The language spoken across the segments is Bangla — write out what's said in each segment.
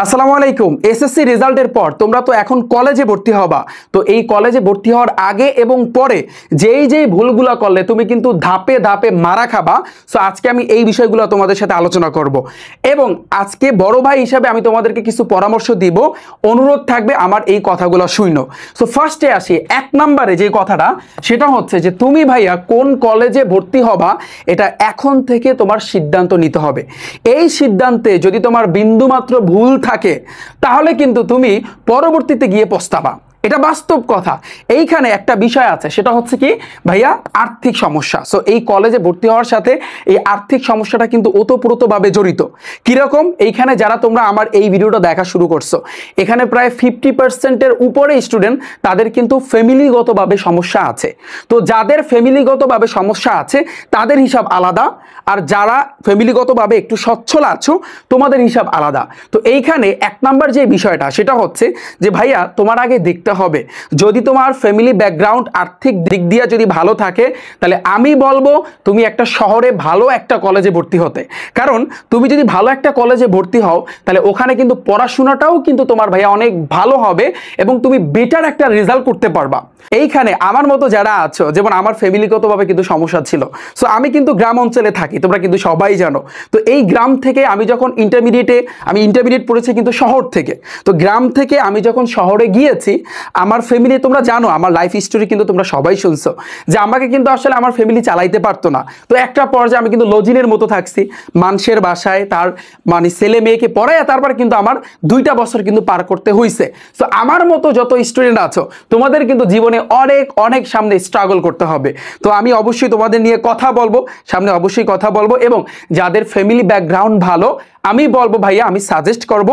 আসসালামু আলাইকুম। এসএসসি রেজাল্টের পর তোমরা তো এখন কলেজে ভর্তি হবা। তো এই কলেজে ভর্তি হওয়ার আগে এবং পরে যেই ভুলগুলো করলে তুমি কিন্তু ধাপে ধাপে মারা খাবা। সো আজকে আমি এই বিষয়গুলো তোমাদের সাথে আলোচনা করব এবং আজকে বড় ভাই হিসাবে আমি তোমাদেরকে কিছু পরামর্শ দিব। অনুরোধ থাকবে আমার এই কথাগুলো শুনো। সো ফার্স্টে আসি, 1 নম্বরে যে কথাটা সেটা হচ্ছে যে তুমি ভাইয়া কোন কলেজে ভর্তি হবা এটা এখন থেকে তোমার সিদ্ধান্ত নিতে হবে। এই সিদ্ধান্তে যদি তোমার বিন্দুমাত্র ভুল থাকে তাহলে কিন্তু তুমি পরবর্তীতে গিয়ে পস্তাবা। এটা বাস্তব কথা। এইখানে একটা বিষয় আছে, সেটা হচ্ছে কি ভাইয়া, আর্থিক সমস্যা। সো এই কলেজে ভর্তি হওয়ার সাথে এই আর্থিক সমস্যাটা কিন্তু ওতপ্রোতভাবে জড়িত। কিরকম? এইখানে যারা তোমরা আমার এই ভিডিওটা দেখা শুরু করছো, এখানে প্রায় 50%-এর উপরে স্টুডেন্ট, তাদের কিন্তু ফ্যামিলিগতভাবে সমস্যা আছে। তো যাদের ফ্যামিলিগতভাবে সমস্যা আছে তাদের হিসাব আলাদা, আর যারা ফ্যামিলিগতভাবে একটু সচ্ছল আছো তোমাদের হিসাব আলাদা। তো এইখানে 1 নাম্বার যে বিষয়টা সেটা হচ্ছে যে ভাইয়া তোমার আগে দেখতে হবে, যদি তোমার ফ্যামিলি ব্যাকগ্রাউন্ড আর্থিক দিক দিয়ে যদি ভালো থাকে তাহলে আমি বলবো তুমি একটা শহরে ভালো একটা কলেজে ভর্তি হতে। কারণ তুমি যদি ভালো একটা কলেজে ভর্তি হও তাহলে ওখানে কিন্তু পড়াশোনাটাও কিন্তু তোমার ভাইয়া অনেক ভালো হবে এবং তুমি বেটার একটা রেজাল্ট করতে পারবা। এইখানে আমার মতো যারা আছো, যেমন আমার ফ্যামিলিগতভাবে কিন্তু সমস্যা ছিল। সো আমি কিন্তু গ্রাম অঞ্চলে থাকি, তোমরা কিন্তু সবাই জানো। তো এই গ্রাম থেকে আমি যখন ইন্টারমিডিয়েট পড়েছি কিন্তু শহর থেকে। তো গ্রাম থেকে আমি যখন শহরে গিয়েছি, আমার ফ্যামিলি, তোমরা জানো আমার লাইফ হিস্টোরি কিন্তু তোমরা সবাই শুনছো যে আমাকে কিন্তু আসলে আমার ফ্যামিলি চালাইতে পারতো না। তো একটা পর্যায়ে আমি কিন্তু লজিনের মতো থাকছি, মানুষের বাসায় তার মানে ছেলে মেয়েকে পড়ায়, তারপর কিন্তু আমার 2টা বছর কিন্তু পার করতে হয়েছে। তো আমার মতো যত স্টুডেন্ট আছো তোমাদের কিন্তু জীবনে অনেক অনেক সামনে স্ট্রাগল করতে হবে। তো আমি অবশ্যই তোমাদের নিয়ে কথা বলবো, সামনে অবশ্যই কথা বলবো। এবং যাদের ফ্যামিলি ব্যাকগ্রাউন্ড ভালো, আমি বলবো ভাইয়া, আমি সাজেস্ট করব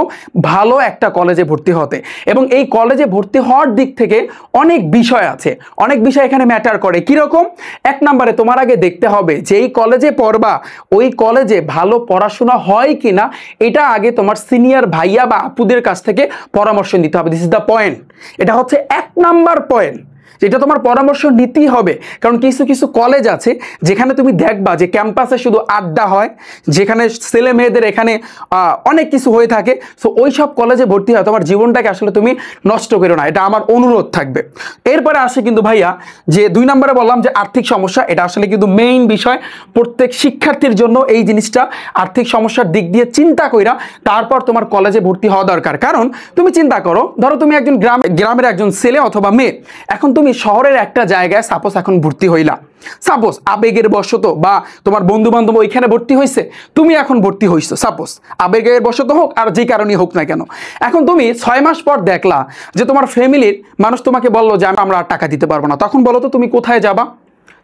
ভালো একটা কলেজে ভর্তি হতে। এবং এই কলেজে ভর্তি হওয়ার দিক থেকে অনেক বিষয় আছে, অনেক বিষয় এখানে ম্যাটার করে। কিরকম? 1 নম্বরে তোমার আগে দেখতে হবে যে এই কলেজে পড়বা, ওই কলেজে ভালো পড়াশোনা হয় কিনা এটা আগে তোমার সিনিয়র ভাইয়া বা আপুদের কাছ থেকে পরামর্শ নিতে হবে। This is the point. এটা হচ্ছে 1 নাম্বার পয়েন্ট, যেটা তোমার পরামর্শ নিতেই হবে। কারণ কিছু কিছু কলেজ আছে যেখানে তুমি দেখবা যে ক্যাম্পাসে শুধু আড্ডা হয়, যেখানে ছেলে মেয়েদের এখানে অনেক কিছু হয়ে থাকে। সো ওই সব কলেজে ভর্তি হয় তোমার জীবনটাকে আসলে তুমি নষ্ট করো না, এটা আমার অনুরোধ থাকবে। এরপরে আসে কিন্তু ভাইয়া যে 2 নম্বরে বললাম যে আর্থিক সমস্যা, এটা আসলে কিন্তু মেইন বিষয় প্রত্যেক শিক্ষার্থীর জন্য। এই জিনিসটা আর্থিক সমস্যার দিক দিয়ে চিন্তা কইরা তারপর তোমার কলেজে ভর্তি হওয়া দরকার। কারণ তুমি চিন্তা করো, ধরো তুমি একজন গ্রামের একজন ছেলে অথবা মেয়ে, এখন তুমি শহরের একটা জায়গায় সাপোজ এখন ভর্তি হইলা, সাপোজ আবেগের বশত বা তোমার বন্ধু বান্ধব ওইখানে ভর্তি হয়েছে, তুমি এখন ভর্তি হইছো, সাপোজ আবেগের বশত হোক আর যে কারণেই হোক না কেন। এখন তুমি 6 মাস পর দেখলা যে তোমার ফ্যামিলির মানুষ তোমাকে বললো যে আমরা আর টাকা দিতে পারবো না, তখন বলো তো তুমি কোথায় যাবা?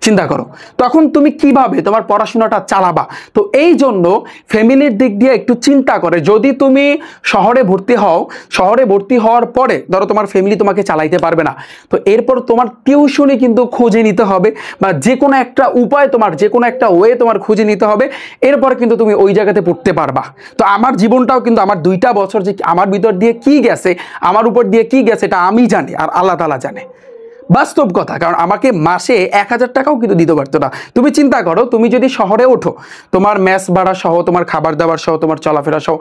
চিন্তা করো, তখন তুমি কিভাবে তোমার পড়াশোনাটা চালাবা? তো এই জন্য ফ্যামিলির দিক দিয়ে একটু চিন্তা করে যদি তুমি শহরে ভর্তি হও, শহরে ভর্তি হওয়ার পরে ধরো তোমার ফ্যামিলি তোমাকে চালাইতে পারবে না, তো এরপর তোমার টিউশনি কিন্তু খুঁজে নিতে হবে, বা যে কোনো একটা উপায় তোমার, যে কোনো একটা ওয়ে তোমার খুঁজে নিতে হবে। এরপর কিন্তু তুমি ওই জায়গাতে পড়তে পারবা। তো আমার জীবনটাও কিন্তু আমার 2টা বছর যে আমার ভিতর দিয়ে কি গেছে, আমার উপর দিয়ে কি গেছে, এটা আমি জানি আর আল্লাহ তাআলা জানে। বাস্তব কথা, কারণ আমাকে মাসে 1000 টাকাও কিন্তু দিতে পারতো না। তুমি চিন্তা করো, তুমি যদি শহরে ওঠো, তোমার মেস ভাড়া সহ, তোমার খাবার দাবার সহ, তোমার চলাফেরা সহ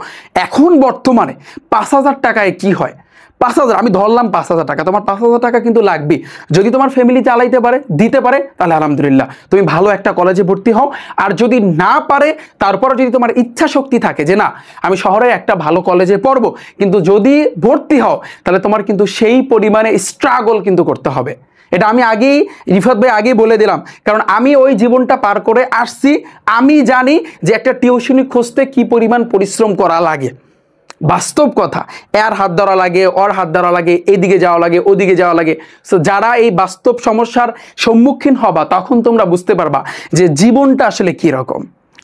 এখন বর্তমানে 5000 টাকায় কি হয়? 5000, আমি ধরলাম 5000 টাকা, তোমার 5000 টাকা কিন্তু লাগবে। যদি তোমার ফ্যামিলি চালাইতে পারে, দিতে পারে, তাহলে আলহামদুলিল্লাহ তুমি ভালো একটা কলেজে ভর্তি হও। আর যদি না পারে, তারপরে যদি তোমার ইচ্ছা শক্তি থাকে যে না আমি শহরে একটা ভালো কলেজে পড়বো, কিন্তু যদি ভর্তি হও তাহলে তোমার কিন্তু সেই পরিমাণে স্ট্রাগল কিন্তু করতে হবে। এটা আমি আগেই, রিফাত ভাই আগেই বলে দিলাম, কারণ আমি ওই জীবনটা পার করে আসছি। আমি জানি যে একটা টিউশনি খুঁজতে কি পরিমাণ পরিশ্রম করা লাগে। বাস্তব কথা, এর হাত ধরা লাগে, ওর হাত ধরা লাগে, এদিকে যাওয়া লাগে, ওদিকে যাওয়া লাগে। সো যারা এই বাস্তব সমস্যার সম্মুখীন হবা, তখন তোমরা বুঝতে পারবা যে জীবনটা আসলে কি রকম।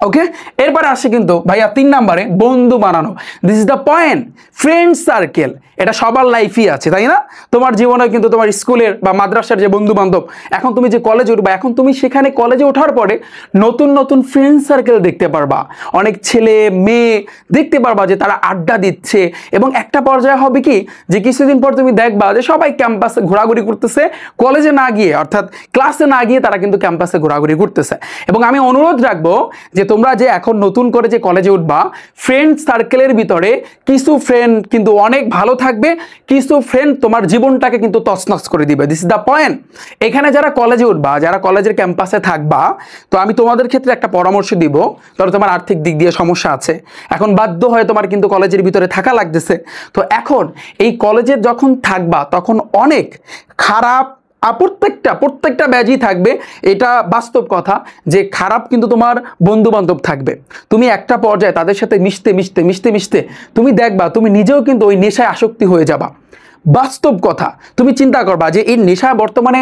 ওকে, এরপরে আসে কিন্তু ভাইয়া 3 নম্বরে বন্ধু বানানো। This is the point. Friend circle, এটা সবার লাইফই আছে, তাই না? তোমার জীবনে কিন্তু তোমার স্কুলের বা মাদ্রাসার যে বন্ধু বান্ধব, এখন তুমি যে কলেজে উঠবা, এখন তুমি সেখানে কলেজে ওঠার পরে নতুন নতুন ফ্রেন্ড সার্কেল দেখতে পারবা। অনেক ছেলে মেয়ে দেখতে পারবা যে তারা আড্ডা দিচ্ছে, এবং একটা পর্যায়ে হবে কি যে কিছুদিন পর তুমি দেখবা যে সবাই ক্যাম্পাসে ঘোরাঘুরি করতেছে, কলেজে না গিয়ে, অর্থাৎ ক্লাসে না গিয়ে তারা কিন্তু ক্যাম্পাসে ঘোরাঘুরি করতেছে। এবং আমি অনুরোধ রাখবো যে তোমরা যে এখন নতুন করে যে কলেজে উঠবা, ফ্রেন্ড সার্কেলের ভিতরে কিছু ফ্রেন্ড কিন্তু অনেক ভালো থাকবে, কিছু ফ্রেন্ড তোমার জীবনটাকে কিন্তু তছনছ করে দিবে। This is the point. এখানে যারা কলেজে উঠবা, যারা কলেজের ক্যাম্পাসে থাকবা, তো আমি তোমাদের ক্ষেত্রে একটা পরামর্শ দিব। ধরো তোমার আর্থিক দিক দিয়ে সমস্যা আছে, এখন বাধ্য হয়ে তোমার কিন্তু কলেজের ভিতরে থাকা লাগতেছে। তো এখন এই কলেজে যখন থাকবা তখন অনেক খারাপ প্রত্যেকটা ব্যাচই থাকবে, এটা বাস্তব কথা যে খারাপ কিন্তু তোমার বন্ধু বান্ধব থাকবে। তুমি একটা পর্যায়ে তাদের সাথে মিশতে তুমি দেখবা তুমি নিজেও কিন্তু ওই নেশায় আসক্তি হয়ে যাবা। বাস্তব কথা, তুমি চিন্তা করবা যে এই নেশা বর্তমানে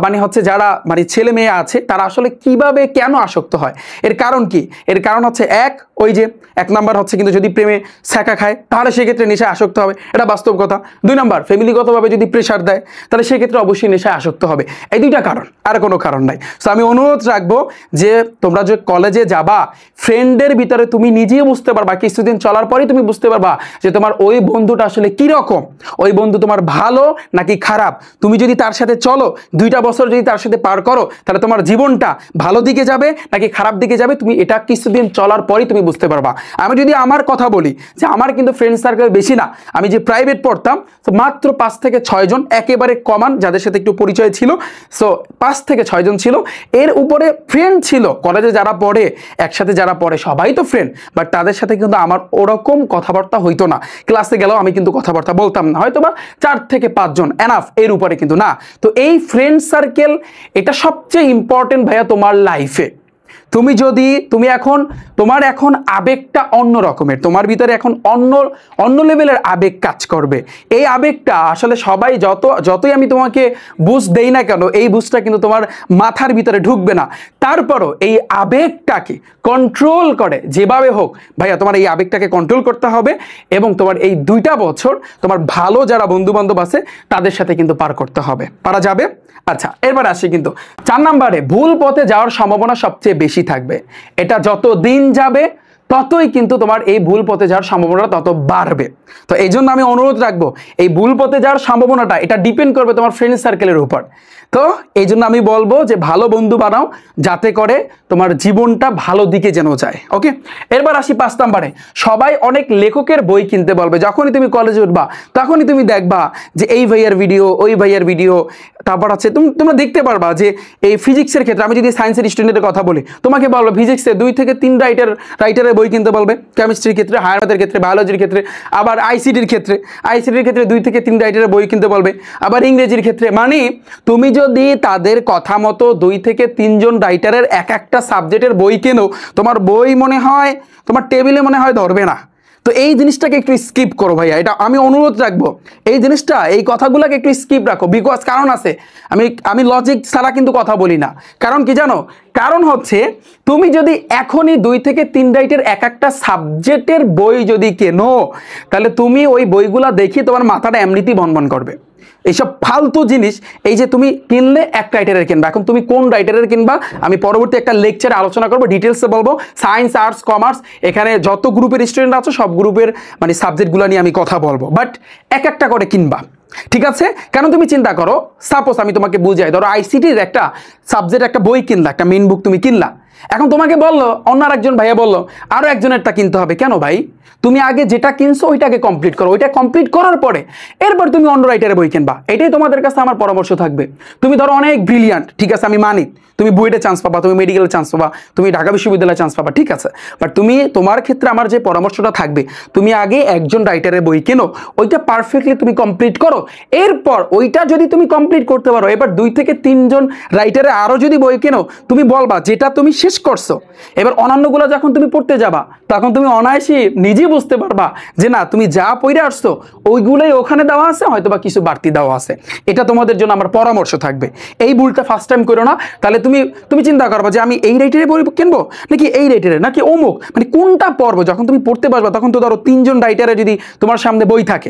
মানে হচ্ছে যারা মানে ছেলে মেয়ে আছে তারা আসলে কিভাবে কেন আসক্ত হয়। এর কারণ কি? এর কারণ হচ্ছে এক নাম্বার হচ্ছে কিন্তু যদি প্রেমে ছ্যাঁকা খায় তাহলে সেক্ষেত্রে নেশায় আসক্ত হবে, এটা বাস্তব কথা। 2 নাম্বার ফ্যামিলিগতভাবে যদি প্রেশার দেয় তাহলে সেক্ষেত্রে অবশ্যই নেশায় আসক্ত হবে। এই 2টা কারণ, আর কোনো কারণ নাই। সো আমি অনুরোধ রাখবো যে তোমরা যে কলেজে যাবা, ফ্রেন্ডের ভিতরে তুমি নিজেই বুঝতে পারবা, কিছুদিন চলার পরেই তুমি বুঝতে পারবা যে তোমার ওই বন্ধুটা আসলে কিরকম, ওই বন্ধু তোমার ভালো নাকি খারাপ। তুমি যদি তার সাথে চলো, 2টা বছর যদি তার সাথে পার করো, তাহলে তোমার জীবনটা ভালো দিকে যাবে নাকি খারাপ দিকে যাবে, তুমি এটা কিছুদিন চলার পরেই তুমি বুঝতে পারবা। আমি যদি আমার কথা বলি যে আমার কিন্তু ফ্রেন্ড সার্কেল বেশি না, আমি যে প্রাইভেট পড়তাম তো মাত্র 5 থেকে 6 জন একেবারে কমান যাদের সাথে একটু পরিচয় ছিল। সো 5 থেকে 6 জন ছিল, এর উপরে ফ্রেন্ড ছিল কলেজে যারা পড়ে, একসাথে যারা পড়ে সবাই তো ফ্রেন্ড, বাট তাদের সাথে কিন্তু আমার ওরকম কথাবার্তা হইতো না। ক্লাসে গেলেও আমি কিন্তু কথাবার্তা বলতাম না, হয়তো বা 4 থেকে 5 জন এনাফ, এর উপরে কিন্তু না। তো এই ফ্রেন্ড সার্কেল এটা সবচেয়ে ইম্পর্টেন্ট ভাইয়া তোমার লাইফে। তোমার এখন আবেগটা অন্য রকমের, তোমার ভিতরে এখন অন্য লেভেলের আবেগ কাজ করবে। এই আবেগটা আসলে সবাই যতই আমি তোমাকে বুঝ দেই না কেন, এই বুঝটা কিন্তু তোমার মাথার ভিতরে ঢুকবে না। তারপরও এই আবেগটাকে কন্ট্রোল করে যেভাবে হোক ভাইয়া, তোমার এই আবেগটাকে কন্ট্রোল করতে হবে এবং তোমার এই 2টা বছর তোমার ভালো যারা বন্ধু বান্ধব আছে তাদের সাথে কিন্তু পার করতে হবে। পারা যাবে? আচ্ছা, এরপর আসি কিন্তু 4 নম্বরে, ভুল পথে যাওয়ার সম্ভাবনা সবচেয়ে বেশি থাকবে। এটা যত দিন যাবে ততই কিন্তু তোমার এই ভুল পথে যাওয়ার সম্ভাবনাটা তত বাড়বে। তো এই জন্য আমি অনুরোধ রাখবো, এই ভুল পথে যাওয়ার সম্ভাবনাটা এটা ডিপেন্ড করবে তোমার ফ্রেন্ড সার্কেলের উপর। তো এই জন্য আমি বলবো যে ভালো বন্ধু বানাও, যাতে করে তোমার জীবনটা ভালো দিকে যেন যায়। ওকে, এরপর আসি 5 নম্বরে, সবাই অনেক লেখকের বই কিনতে বলবে। যখনই তুমি কলেজে উঠবা তখনই তুমি দেখবা যে এই ভাইয়ার ভিডিও, ওই ভাইয়ার ভিডিও। তারপর আছে তোমরা দেখতে পারবা যে এই ফিজিক্সের ক্ষেত্রে, আমি যদি সায়েন্সের স্টুডেন্টের কথা বলি, তোমাকে বলবো ফিজিক্সে 2 থেকে 3 রাইটারের বই কিনতে বলবে, কেমিস্ট্রির ক্ষেত্রে, হায়ার ম্যাথের ক্ষেত্রে, বায়োলজির ক্ষেত্রে, আবার আইসিটির ক্ষেত্রে 2 থেকে 3 রাইটারের বই কিনতে বলবে, আবার ইংরেজির ক্ষেত্রে। মানে তুমি যদি তাদের কথা মতো 2 থেকে 3 জন রাইটারের একটা সাবজেক্টের বই কেনো, তোমার বই মনে হয় তোমার টেবিলে মনে হয় ধরবে না। তো এই জিনিসটাকে একটু স্কিপ করো ভাইয়া, এটা আমি অনুরোধ রাখবো। এই কথাগুলোকে একটু স্কিপ রাখো, বিকজ কারণ আছে, আমি লজিক ছাড়া কিন্তু কথা বলি না। কারণ কি জানো? কারণ হচ্ছে তুমি যদি এখনই 2 থেকে 3 রাইটের একটা সাবজেক্টের বই যদি কেনো, তাহলে তুমি ওই বইগুলা দেখি তোমার মাথাটা এমনিতেই বনবন করবে। এইসব ফালতু জিনিস, এই যে তুমি কিনলে এক রাইটারের কিনবা, এখন তুমি কোন রাইটারের কিনবা আমি পরবর্তী একটা লেকচারে আলোচনা করবো, ডিটেলসে বলবো। সায়েন্স, আর্টস, কমার্স, এখানে যত গ্রুপের স্টুডেন্ট আছো সব গ্রুপের মানে সাবজেক্টগুলো নিয়ে আমি কথা বলবো, বাট একটা করে কিনবা, ঠিক আছে? কারণ তুমি চিন্তা করো, সাপোজ আমি তোমাকে বুঝাই, ধরো আইসিটির একটা সাবজেক্ট একটা বই কিনলা, একটা মেইন বুক তুমি কিনলা। এখন তোমাকে বললো, অন্য আরেকজন ভাইয়া বললো আরো একজনেরটা কিনতে হবে। কেন ভাই? তুমি আগে যেটা কিনছো ওইটাকে কমপ্লিট করো, ওইটা কমপ্লিট করার পরে এরপর তুমি অন্য রাইটারের বই কিনবা। এটাই তোমাদের কাছে আমার পরামর্শ থাকবে। তুমি ধরো অনেক ব্রিলিয়ান্ট, ঠিক আছে, আমি মানি তুমি বুয়েটে চান্স পাবা, তুমি মেডিকেলে চান্স পাবা, তুমি ঢাকা বিশ্ববিদ্যালয়ে চান্স পাবা, ঠিক আছে, বাট তোমার ক্ষেত্রে আমার যে পরামর্শটা থাকবে, তুমি আগে একজন রাইটারের বই কেনো, ওইটা পারফেক্টলি তুমি কমপ্লিট করো। এরপর ওইটা যদি তুমি কমপ্লিট করতে পারো, এবার 2 থেকে 3 জন রাইটারে আরো যদি বই কেনো, তুমি বলবা যেটা তুমি শেষ করছো, এবার অন্যান্যগুলো যখন তুমি পড়তে যাবা তখন তুমি অনায়াসে নিজেই বুঝতে পারবা যে না, তুমি যা পড়ে আসছো ওইগুলোই ওখানে দেওয়া আছে, হয়তো বা কিছু বাড়তি দেওয়া আছে। এটা তোমাদের জন্য আমার পরামর্শ থাকবে। এই ভুলটা ফার্স্ট টাইম করো না। তাহলে তুমি চিন্তা করবা যে আমি এই রাইটারের বই কিনবো নাকি এই রাইটারের, নাকি অমুক, মানে কোনটা পড়বো। যখন তুমি পড়তে পারবা তখন তো ধরো 3 জন রাইটারে যদি তোমার সামনে বই থাকে,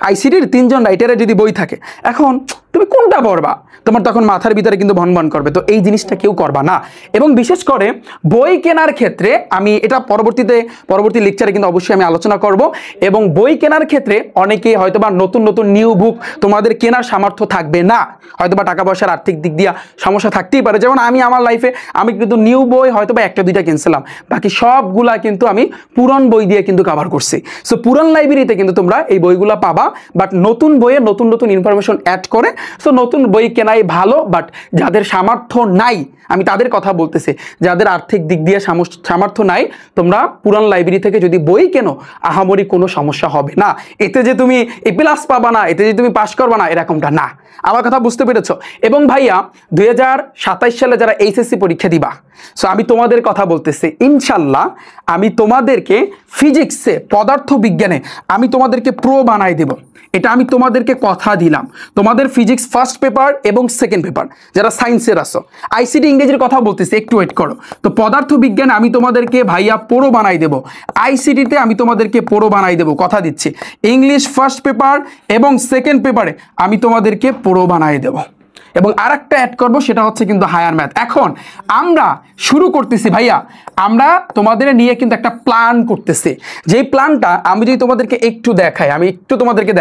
আইসিটির 3জন রাইটারের যদি বই থাকে, এখন তুমি কোনটা পড়বা? তোমার তখন মাথার ভিতরে কিন্তু ভনভন করবে। তো এই জিনিসটা কেউ করবা না। এবং বিশেষ করে বই কেনার ক্ষেত্রে আমি এটা পরবর্তী লেকচারে কিন্তু অবশ্যই আমি আলোচনা করব। এবং বই কেনার ক্ষেত্রে অনেকেই হয়তোবা নতুন নতুন নিউ বুক তোমাদের কেনার সামর্থ্য থাকবে না, হয়তোবা টাকা পয়সার আর্থিক দিক দিয়ে সমস্যা থাকতেই পারে। যেমন আমি আমার লাইফে আমি কিন্তু নিউ বই হয়তোবা 1-2টা কিনছিলাম, বাকি সবগুলা কিন্তু আমি পুরান বই দিয়ে কিন্তু কভার করছি। সো পুরান লাইব্রেরিতে কিন্তু তোমরা এই বইগুলো পাবা, বাট নতুন বইয়ে নতুন নতুন ইনফরমেশন অ্যাড করে। সো নতুন বই কেনাই ভালো, বাট যাদের সামর্থ্য নাই, আমি তাদের কথা বলতেছি, যাদের আর্থিক দিক দিয়ে সামর্থ্য নাই, তোমরা পুরান লাইব্রেরি থেকে যদি বই কেনো আহামরি কোনো সমস্যা হবে না। এতে যে তুমি এ প্লাস পাবা না, এতে যে তুমি পাস করবা না, এরকমটা না। আমার কথা বুঝতে পেরেছ? এবং ভাইয়া 2027 সালে যারা এইচএসসি পরীক্ষা দিবা, সো আমি তোমাদের কথা বলতেছি, ইনশাল্লাহ আমি তোমাদেরকে ফিজিক্সে, পদার্থ বিজ্ঞানে আমি তোমাদেরকে প্রো বানাই দেব। এটা আমি তোমাদেরকে কথা দিলাম। তোমাদের ফিজিক্স ফার্স্ট পেপার এবং সেকেন্ড পেপার যারা সায়েন্সের আছো, আইসিটি ইংরেজির কথা বলতেছি, একটু ওয়েট করো। তো পদার্থ বিজ্ঞানে আমি তোমাদেরকে ভাইয়া প্রো বানাই দেব, আইসিটিতে আমি তোমাদেরকে প্রো বানাই দেব, কথা দিচ্ছি। ইংলিশ ফার্স্ট পেপার এবং সেকেন্ড পেপারে আমি তোমাদেরকে প্রো বানাই দেব। এবং আরেকটা অ্যাড করব, সেটা হচ্ছে কিন্তু হায়ার ম্যাথ। এখন আমরা শুরু করতেছি ভাইয়া, আমরা তোমাদের নিয়ে কিন্তু একটা প্ল্যান করতেছি। যেই প্ল্যানটা আমি যদি তোমাদেরকে একটু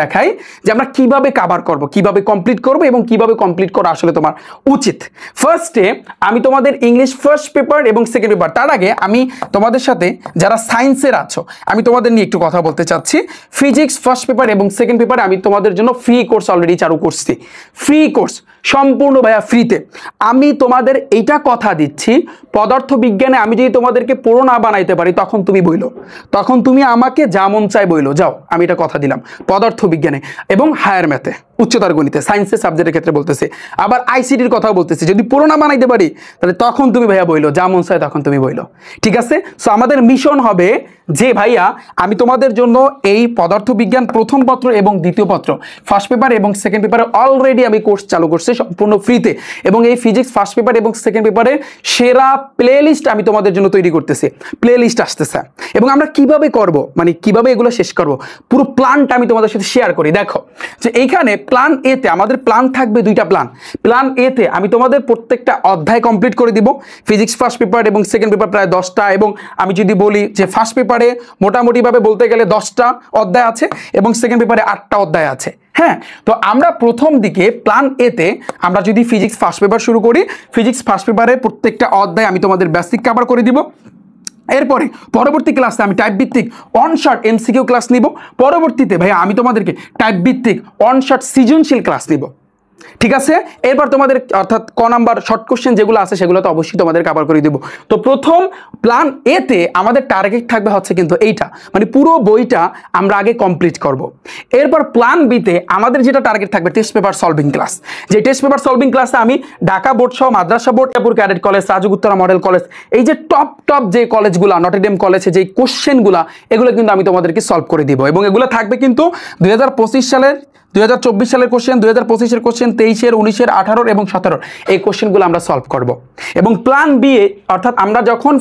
দেখাই, যে আমরা কিভাবে কভার করব, কিভাবে কমপ্লিট করব এবং কিভাবে কমপ্লিট করা আসলে তোমার উচিত। ফার্স্টে আমি তোমাদের ইংলিশ ফার্স্ট পেপার এবং সেকেন্ড পেপার, তার আগে আমি তোমাদের সাথে যারা সায়েন্সের আছো আমি তোমাদের নিয়ে একটু কথা বলতে চাচ্ছি। ফিজিক্স ফার্স্ট পেপার এবং সেকেন্ড পেপারে আমি তোমাদের জন্য ফ্রি কোর্স অলরেডি চালু করছি। ফ্রি কোর্স সম্পূর্ণ ভাইয়া ফ্রিতে। আমি তোমাদের এইটা কথা দিচ্ছি, পদার্থ বিজ্ঞানে আমি যদি তোমাদেরকে পুরো না বানাইতে পারি, তখন তুমি বইলো, তখন তুমি আমাকে যা মন চাই বইলো, যাও, আমি এটা কথা দিলাম। পদার্থ বিজ্ঞানে এবং হায়ার ম্যাথে, উচ্চতর গণিতে, সায়েন্সের সাবজেক্টের ক্ষেত্রে বলতেছে, আবার আইসিটির কথাও বলতেছে, যদি পুরো না বানাইতে পারি তাহলে তখন তুমি ভাইয়া বইলো, যা মন চাই তখন তুমি বইলো, ঠিক আছে? সো আমাদের মিশন হবে যে ভাইয়া আমি তোমাদের জন্য এই পদার্থ বিজ্ঞান প্রথম পত্র এবং দ্বিতীয় পত্র ফার্স্ট পেপার এবং সেকেন্ড পেপারে অলরেডি আমি কোর্স চালু করছি সম্পূর্ণ ফ্রিতে। এবং এই ফিজিক্স ফার্স্ট পেপার এবং সেকেন্ড পেপারে সেরা প্লে লিস্ট আমি তোমাদের জন্য তৈরি করতেছি। প্লে লিস্ট আসতেছে এবং আমরা কিভাবে করব, মানে কিভাবে এগুলো শেষ করব, পুরো প্ল্যানটা আমি তোমাদের সাথে শেয়ার করি। দেখো যে এইখানে প্ল্যান এতে আমাদের প্ল্যান থাকবে 2টা প্ল্যান। প্ল্যান এতে আমি তোমাদের প্রত্যেকটা অধ্যায় কমপ্লিট করে দিব। ফিজিক্স ফার্স্ট পেপার এবং সেকেন্ড পেপার প্রায় 10টা, এবং আমি যদি বলি যে ফার্স্ট পেপারে মোটামুটিভাবে বলতে গেলে 10টা অধ্যায় আছে এবং সেকেন্ড পেপারে 8টা অধ্যায় আছে। হ্যাঁ, তো আমরা প্রথম দিকে প্ল্যান এতে আমরা যদি ফিজিক্স ফার্স্ট পেপার শুরু করি, ফিজিক্স ফার্স্ট পেপারে প্রত্যেকটা অধ্যায় আমি তোমাদের বেসিক কভার করে দিব। এরপরে পরবর্তী ক্লাসে আমি টাইপ ভিত্তিক অন শর্ট এমসিকিউ ক্লাস নিব। পরবর্তীতে ভাইয়া আমি তোমাদেরকে টাইপ ভিত্তিক অন শর্ট সৃজনশীল ক্লাস নিব, ঠিক আছে? এরপর তোমাদের অর্থাৎ ক নাম্বার শর্ট কোশ্চেন যেগুলো আছে সেগুলো তো অবশ্যই তোমাদের কভার করে দেব। তো প্রথম প্ল্যান এতে আমাদের টার্গেট থাকবে হচ্ছে কিন্তু এইটা, মানে পুরো বইটা আমরা আগে কমপ্লিট করব। এরপর প্ল্যান বিতে আমাদের যেটা টার্গেট থাকবে টেস্ট পেপার সলভিং ক্লাস। যে টেস্ট পেপার সলভিং ক্লাসে আমি ঢাকা বোর্ড সহ মাদ্রাসা বোর্ড, মির্জাপুর ক্যাডেট কলেজ, রাজগুপ্তরা মডেল কলেজ, এই যে টপ যে কলেজগুলো, নটরডেম কলেজে যে কোশ্চেনগুলো, এগুলো কিন্তু আমি তোমাদেরকে সলভ করে দিব। এবং এগুলো থাকবে কিন্তু 2025 সালের, 2024 সালের কোশ্চেন, 2025-এর কোশ্চেন, 23-এর, 19-এর, 18-র এবং 17-র এই কোশ্চেনগুলো আমরা সলভ করব। এবং প্ল্যান বি এ, অর্থাৎ আমরা যখন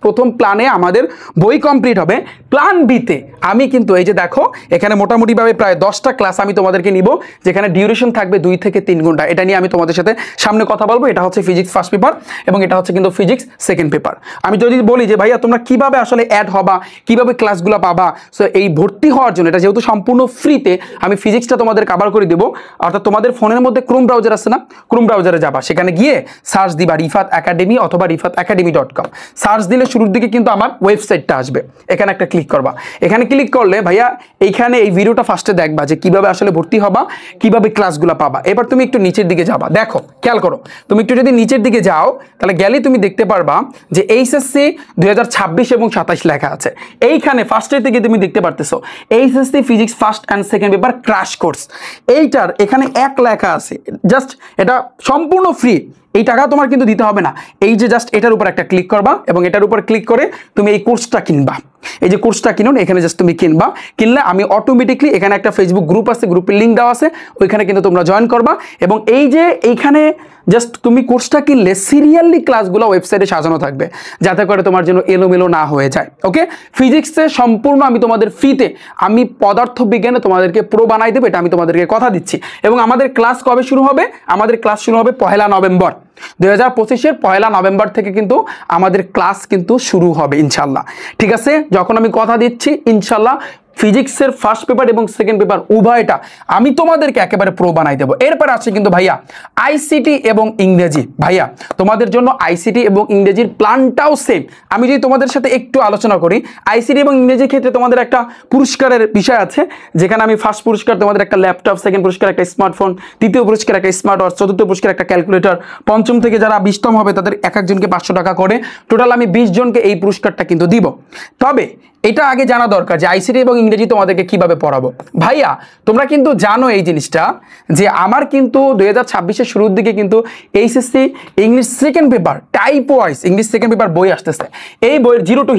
প্রথম প্ল্যানে আমাদের বই কমপ্লিট হবে, প্ল্যান বিতে আমি কিন্তু এই যে দেখো এখানে মোটামুটিভাবে প্রায় 10টা ক্লাস আমি তোমাদেরকে নিব, যেখানে ডিউরেশন থাকবে 2 থেকে 3 ঘন্টা। এটা নিয়ে আমি তোমাদের সাথে সামনে কথা বলবো। এটা হচ্ছে ফিজিক্স ফার্স্ট পেপার এবং এটা হচ্ছে কিন্তু ফিজিক্স সেকেন্ড পেপার। আমি যদি বলি যে ভাইয়া তোমরা কিভাবে আসলে অ্যাড হবা, কিভাবে ক্লাসগুলো পাবা, সো এই ভর্তি হওয়ার জন্য এটা যেহেতু সম্পূর্ণ ফ্রিতে, আমি ফিজিক্সটা তোমাদের কভার করে দেব। অর্থাৎ তোমাদের ফোনের মধ্যে ক্রোম ব্রাউজার আছে না, ক্রোম ব্রাউজারে যাবা, সেখানে গিয়ে সার্চ দিবা রিফাত একাডেমি অথবা rifatacademy.com। সার্চ দিলে শুরুর দিকে কিন্তু আমার ওয়েবসাইটটা আসবে, এখানে একটা ক্লিক করবা। এখানে ক্লিক করলে ভাইয়া এইখানে এই ভিডিওটা ফার্স্টে দেখবা যে কিভাবে আসলে ভর্তি হবা, কিভাবে ক্লাসগুলো পাবা। এবার তুমি একটু নিচের দিকে যাবা, দেখো খেয়াল করো, তুমি একটু যদি নিচের দিকে যাও তাহলে গেলে তুমি দেখতে পারবা যে এইচএসসি 2026 এবং 27 লেখা আছে। এইখানে ফার্স্টের দিকে তুমি দেখতে পারতেছো HSC physics first and second paper crash course. এইটার এখানে 1 লেখা আছে, জাস্ট এটা সম্পূর্ণ ফ্রি। এই টাকা তোমার কিন্তু দিতে হবে না, এই যে জাস্ট এটার উপর একটা ক্লিক করবা এবং এটার উপর ক্লিক করে তুমি এই কোর্সটা কিনবা। এই যে কোর্সটা কিনুন, এখানে জাস্ট তুমি কিনবা, কিনলে আমি অটোমেটিকলি এখানে একটা ফেসবুক গ্রুপ আছে, গ্রুপের লিঙ্ক দেওয়া আছে, ওইখানে কিন্তু তোমরা জয়েন করবা। এবং এই যে এইখানে জাস্ট তুমি কোর্সটা কিনলে সিরিয়ালি ক্লাসগুলো ওয়েবসাইটে সাজানো থাকবে, যাতে করে তোমার জন্য এলোমেলো না হয়ে যায়। ওকে, ফিজিক্সে সম্পূর্ণ আমি তোমাদের ফ্রিতে, আমি পদার্থবিজ্ঞানে তোমাদেরকে প্রো বানাই দেবো, এটা আমি তোমাদেরকে কথা দিচ্ছি। এবং আমাদের ক্লাস কবে শুরু হবে? আমাদের ক্লাস শুরু হবে 1 নভেম্বর 2025-এর 1 নভেম্বর থেকে কিন্তু আমাদের ক্লাস কিন্তু শুরু হবে ইনশাল্লাহ। ঠিক আছে, যখন আমি কথা দিচ্ছি ইনশাল্লাহ ফিজিক্সের ফার্স্ট পেপার এবং সেকেন্ড পেপার উভয়টা আমি তোমাদেরকে একেবারে প্রো বানাই দেবো। এরপর আছে কিন্তু ভাইয়া আইসিটি এবং ইংরেজি। ভাইয়া তোমাদের জন্য আইসিটি এবং ইংরেজির প্ল্যানটাও সেম। আমি যদি তোমাদের সাথে একটু আলোচনা করি, আইসিটি এবং ইংরেজির ক্ষেত্রে তোমাদের একটা পুরস্কারের বিষয় আছে, যেখানে আমি ফার্স্ট পুরস্কার তোমাদের একটা ল্যাপটপ, সেকেন্ড পুরস্কার একটা স্মার্টফোন, তৃতীয় পুরস্কার একটা স্মার্ট ওয়াচ, চতুর্থ পুরস্কার একটা ক্যালকুলেটর, পঞ্চম থেকে যারা 20তম হবে তাদের এক একজনকে 500 টাকা করে, টোটাল আমি 20 জনকে এই পুরস্কারটা কিন্তু দিব। তবে এটা আগে জানা দরকার যে আইসিটি এবং ইংরেজি তোমাদেরকে কিভাবে পড়াবো। ভাইয়া তোমরা কিন্তু জানো এই জিনিসটা, যে আমার কিন্তু 2026-এর শুরুর দিকে কিন্তু HSC English second paper type wise English second paper বই আসতেছে। এই বইয়ের zero two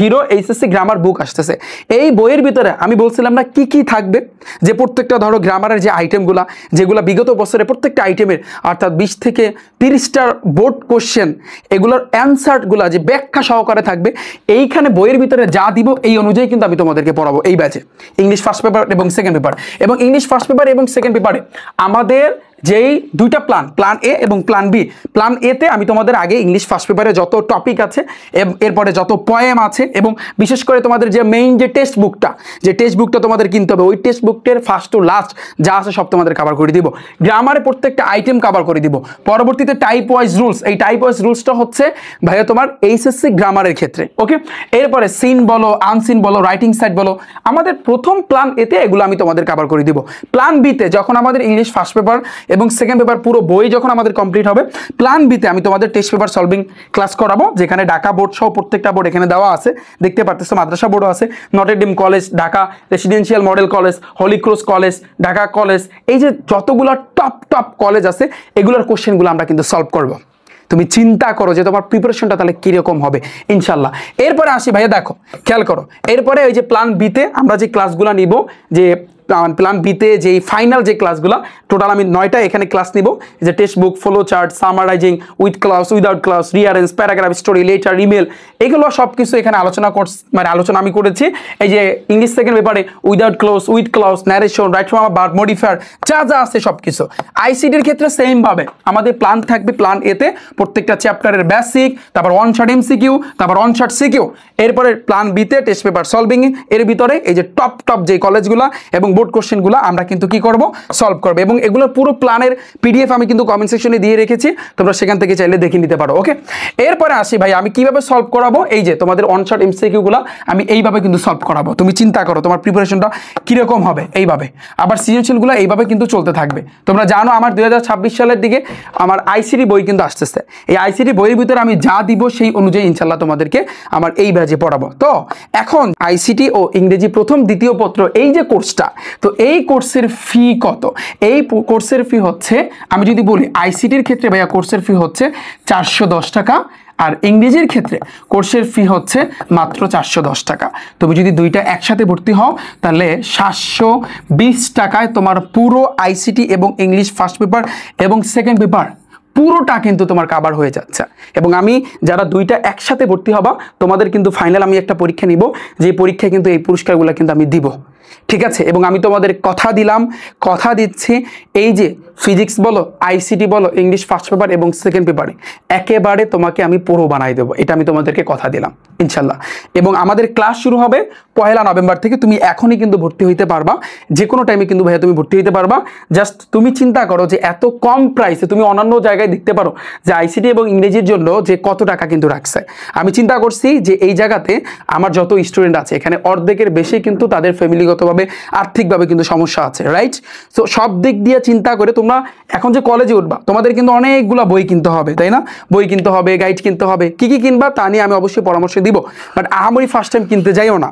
hero HSC grammar book আসতেছে। এই বইয়ের ভিতরে আমি বলছিলাম না কি কি থাকবে, যে প্রত্যেকটা ধরো গ্রামারের যে আইটেমগুলা, যেগুলো বিগত বছরে প্রত্যেকটা আইটেমের অর্থাৎ 20 থেকে 30টার বোর্ড কোশ্চেন, এগুলোর অ্যান্সারগুলো যে ব্যাখ্যা সহকারে থাকবে, এইখানে বইয়ের ভিতরে যা দিব এই অনুযায়ী কিন্তু আমি তোমাদেরকে পড়াবো এই ব্যাচে ইংলিশ ফার্স্ট পেপার এবং সেকেন্ড পেপার। এবং ইংলিশ ফার্স্ট পেপার এবং সেকেন্ড পেপারে আমাদের যেই দুইটা প্ল্যান এ এবং প্ল্যান বি, প্ল্যান এতে আমি তোমাদের আগে ইংলিশ ফার্স্ট পেপারে যত টপিক আছে, এরপরে যত পয়েম আছে, এবং বিশেষ করে তোমাদের যে মেইন যে টেক্সট বুকটা তোমাদের কিনতে হবে, ওই টেক্সট বুকটার ফার্স্ট টু লাস্ট যা আছে সব তোমাদের কভার করে দিব। গ্রামারে প্রত্যেকটা আইটেম কভার করে দিব। পরবর্তীতে টাইপ ওয়াইজ রুলস, এই টাইপ ওয়াইজ রুলসটা হচ্ছে ভাইয়া তোমার এইচএসসি গ্রামারের ক্ষেত্রে। ওকে, এরপরে সিন বলো, আনসিন বলো, রাইটিং সাইড বলো, আমাদের প্রথম প্ল্যান এতে এগুলো আমি তোমাদের কভার করে দিব। প্ল্যান বিতে যখন আমাদের ইংলিশ ফার্স্ট পেপার এবং সেকেন্ড পেপার পুরো বই যখন আমাদের কমপ্লিট হবে, প্ল্যান বিতে আমি তোমাদের টেস্ট পেপার সলভিং ক্লাস করাবো, যেখানে ঢাকা বোর্ড সহ প্রত্যেকটা বোর্ড এখানে দেওয়া আছে, দেখতে পারতেছো। মাদ্রাসা বোর্ডও আছে, Notre Dame college, Dhaka residential model college, holy cross college, Dhaka college, এই যে যতগুলো টপ কলেজ আছে এগুলোর কোশ্চেনগুলো আমরা কিন্তু সলভ করবো। তুমি চিন্তা করো যে তোমার প্রিপারেশনটা তাহলে কিরকম হবে ইনশাল্লাহ। এরপরে আসি ভাইয়া, দেখো খেয়াল করো, এরপরে ওই যে প্ল্যান বিতে আমরা যে ক্লাসগুলো নিব, যে প্ল্যান বিতে যে ফাইনাল যে ক্লাসগুলো টোটাল আমি 9টা এখানে ক্লাস নিব, যে text book, follow chart, summarising, with class, without class, রিয়ারেন্স, paragraph, story, letter, email, এগুলো সব কিছু এখানে আলোচনা আমি করেছি। এই যে ইংলিশ সেকেন্ড পেপারে without class, with class, narration, right from bird, modifier, যা আছে সব কিছু। আইসিটির ক্ষেত্রে সেম ভাবে আমাদের প্ল্যান থাকবে, প্ল্যান এতে প্রত্যেকটা চ্যাপ্টারের বেসিক, তারপর ওয়ান শট এমসিকিউ, তারপর ওয়ান শট সিকিউ, এরপরে প্ল্যান বিতে টেস্ট পেপার সলভিং, এর ভিতরে এই যে টপ যে কলেজগুলো এবং বোর্ড কোশ্চেনগুলো আমরা কিন্তু কি করব, সলভ করব। এবং এগুলোর পুরো প্ল্যানের পিডিএফ আমি কিন্তু কমেন্ট সেকশনে দিয়ে রেখেছি, তোমরা সেখান থেকে চাইলে দেখে নিতে পারো। ওকে, এরপরে আসি ভাই আমি কিভাবে সলভ করাবো। এই যে তোমাদের ওয়ান শট এমসিকিউগুলো আমি এইভাবে কিন্তু সলভ করাবো। তুমি চিন্তা করো তোমার প্রিপারেশনটা কিরকম হবে এইভাবে। আবার সৃজনশীলগুলো এইভাবে কিন্তু চলতে থাকবে। তোমরা জানো আমার 2026 সালের দিকে আমার আইসিটি বই কিন্তু আসতেছে। এই আইসিটি বইয়ের ভিতরে আমি যা দিব সেই অনুযায়ী ইনশাল্লাহ তোমাদেরকে আমার এই ব্যাচে পড়াবো। তো এখন আইসিটি ও ইংরেজি প্রথম দ্বিতীয় পত্র এই যে কোর্সটা, তো এই কোর্সের ফি কত? এই কোর্সের ফি হচ্ছে, আমি যদি বলি আইসিটির ক্ষেত্রে ভাইয়া কোর্সের ফি হচ্ছে 410 টাকা, আর ইংরেজির ক্ষেত্রে কোর্সের ফি হচ্ছে মাত্র 410 টাকা। তুমি যদি দুইটা একসাথে ভর্তি হও তাহলে 720 টাকায় তোমার পুরো আইসিটি এবং ইংলিশ ফার্স্ট পেপার এবং সেকেন্ড পেপার পুরোটা কিন্তু তোমার কভার হয়ে যাচ্ছে। এবং আমি যারা দুইটা একসাথে ভর্তি হবা তোমাদের কিন্তু ফাইনাল আমি একটা পরীক্ষা নিব, যে পরীক্ষায় কিন্তু এই পুরস্কারগুলো কিন্তু আমি দিব, ঠিক আছে। এবং আমি তোমাদের কথা দিচ্ছি, এই যে ফিজিক্স বলো, আইসিটি বলো, ইংলিশ ফার্স্ট পেপার এবং সেকেন্ড পেপারে একেবারে তোমাকে আমি পুরো বানাই দেবো, এটা আমি তোমাদেরকে কথা দিলাম ইনশাল্লাহ। এবং আমাদের ক্লাস শুরু হবে 1 নভেম্বর থেকে। তুমি এখনই কিন্তু ভর্তি হইতে পারবা, যে কোনো টাইমে কিন্তু ভাইয়া তুমি ভর্তি হইতে পারবা। জাস্ট তুমি চিন্তা করো যে এত কম প্রাইসে তুমি অন্যান্য জায়গায় দেখতে পারো যে আইসিটি এবং ইংরেজির জন্য যে কত টাকা কিন্তু রাখছে। আমি চিন্তা করছি যে এই জায়গাতে আমার যত স্টুডেন্ট আছে এখানে অর্ধেকের বেশি কিন্তু তাদের ফ্যামিলিগতভাবে আর্থিকভাবে কিন্তু সমস্যা আছে, রাইট। সো সব দিক দিয়ে চিন্তা করে তোমরা এখন যে কলেজে উঠবা তোমাদের কিন্তু অনেকগুলো বই কিনতে হবে, তাই না? বই কিনতে হবে, গাইড কিনতে হবে, কি কিনবা তা নিয়ে আমি অবশ্যই পরামর্শ দিব, বাট আহামরি ফার্স্ট টাইম কিনতে যাইও না,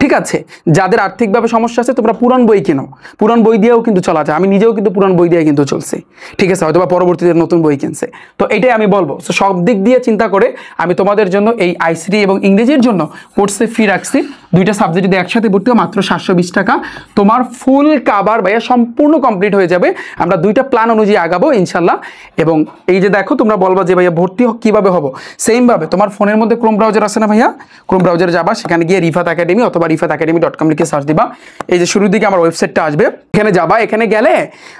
ঠিক ঠিক আছে, যাদের আর্থিকভাবে সমস্যা আছে তোমরা পুরান বই কেনো, পুরান বই দিয়েও কিন্তু চলা যায়। আমি নিজেও কিন্তু পুরান বই দিয়ে কিন্তু চলছি, ঠিক আছে, হয়তো বা পরবর্তীতে নতুন বই কিনছে। তো এটাই আমি বলবো। তো সব দিক দিয়ে চিন্তা করে আমি তোমাদের জন্য এই আইসিটি এবং ইংরেজির জন্য কোর্সে ফি রাখছি। দুইটা সাবজেক্ট যদি একসাথে ভর্তি হয় মাত্র 720 টাকা, তোমার ফুল কাভার ভাইয়া সম্পূর্ণ কমপ্লিট হয়ে যাবে। আমরা দুইটা প্ল্যান অনুযায়ী আগাবো ইনশাল্লাহ। এবং এই যে দেখো তোমরা বলবা যে ভাইয়া ভর্তি কিভাবে হবো, সেমভাবে তোমার ফোনের মধ্যে ক্রোম ব্রাউজার আছে না ভাইয়া, ক্রোম ব্রাউজারে যাবা, সেখানে গিয়ে রিফাত একাডেমি অথবা rifatacademy.com লিখে সার্চ দিবা। এই যে শুরুর দিকে আমার ওয়েবসাইটটা আসবে, এখানে যাবা, এখানে গেলে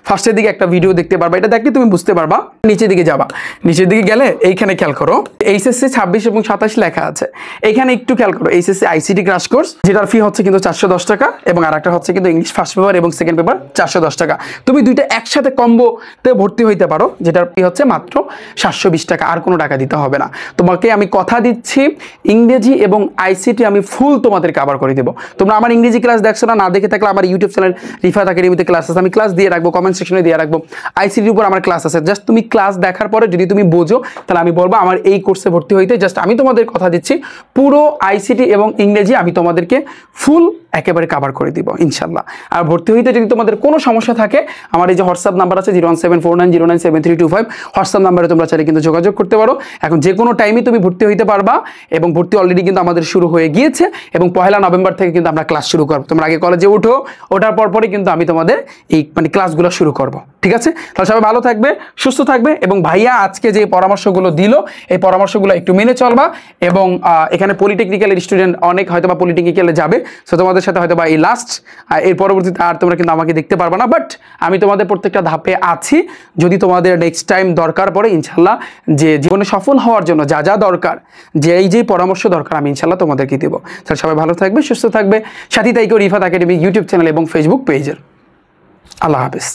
ফার্স্টের দিকে একটা ভিডিও দেখতে পারবা, এটা দেখলে তুমি বুঝতে পারবা। নিচের দিকে যাবা, নিচের দিকে গেলে এইখানে খেয়াল করো এইচএসসি 26 এবং 27 লেখা আছে, এখানে একটু খেয়াল করো এইচএসসি আইসিটি ক্র্যাশ কোর্স, যেটার ফি হচ্ছে কিন্তু 410 টাকা এবং আরেকটা হচ্ছে কিন্তু ইংলিশ ফার্স্ট পেপার এবং সেকেন্ড পেপার 410 টাকা। তুমি দুইটা একসাথে কম্বোতে ভর্তি হইতে পারো, যেটার ফি হচ্ছে মাত্র 720 টাকা, আর কোনো টাকা দিতে হবে না। তোমাকে আমি কথা দিচ্ছি ইংরেজি এবং আইসিটি আমি ফুল তোমাদের কভার করে দেবো। তোমরা আমার ইংরেজি ক্লাস দেখছো না, না দেখে থাকলে আমার ইউটিউব চ্যানেল রিফাত একাডেমিতে ক্লাস আছে, আমি ক্লাস দিয়ে রাখবো, কমেন্ট সেকশনে দিয়ে রাখবো। আইসিটির উপর আমার ক্লাস আছে, জাস্ট তুমি ক্লাস দেখার পরে যদি তুমি বোঝো তাহলে আমি বলবো আমার এই কোর্সে ভর্তি হইতে। জাস্ট আমি তোমাদের কথা দিচ্ছি পুরো আইসিটি এবং ইংরেজি আমি তোমাদেরকে ফুল একেবারে কভার করে দিব ইনশাল্লাহ। আর ভর্তি হইতে যদি তোমাদের কোনো সমস্যা থাকে, আমার এই যে হোয়াটসঅ্যাপ নাম্বার আছে 01749097325, হোয়াটসঅ্যাপ নাম্বারে তোমরা চাইলে কিন্তু যোগাযোগ করতে পারো। এখন যে কোনো টাইমে তুমি ভর্তি হইতে পারবা এবং ভর্তি অলরেডি কিন্তু আমাদের শুরু হয়ে গিয়েছে এবং 1 নভেম্বর থেকে কিন্তু আমরা ক্লাস শুরু করবো। তোমরা আগে কলেজে উঠো, ওঠার পরপরই কিন্তু আমি তোমাদের এই ক্লাসগুলো শুরু করবো, ঠিক আছে? তাহলে সবাই ভালো থাকবে, সুস্থ থাকবে এবং ভাইয়া আজকে যে পরামর্শগুলো দিল এই পরামর্শগুলো একটু মেনে চলবা। এবং এখানে পলিটেকনিক্যালের স্টুডেন্ট অনেক হয়তো বা পলিটেকনিক্যালে যাবে, সো তোমাদের সাথে হয়তো বা এই লাস্ট, এর পরবর্তীতে আর তোমরা কিন্তু আমাকে দেখতে পারবে না, বাট আমি তোমাদের প্রত্যেকটা ধাপে আছি। যদি তোমাদের নেক্সট টাইম দরকার পড়ে ইনশাল্লাহ, যে জীবনে সফল হওয়ার জন্য যা যা দরকার, যে পরামর্শ দরকার আমি ইনশাল্লাহ তোমাদেরকে দেবো। তাহলে সবাই ভালো থাকবে, সুস্থ থাকবে, সাথী তাইকেও রিফাত একাডেমি ইউটিউব চ্যানেল এবং ফেসবুক পেজের। আল্লাহ হাফেজ।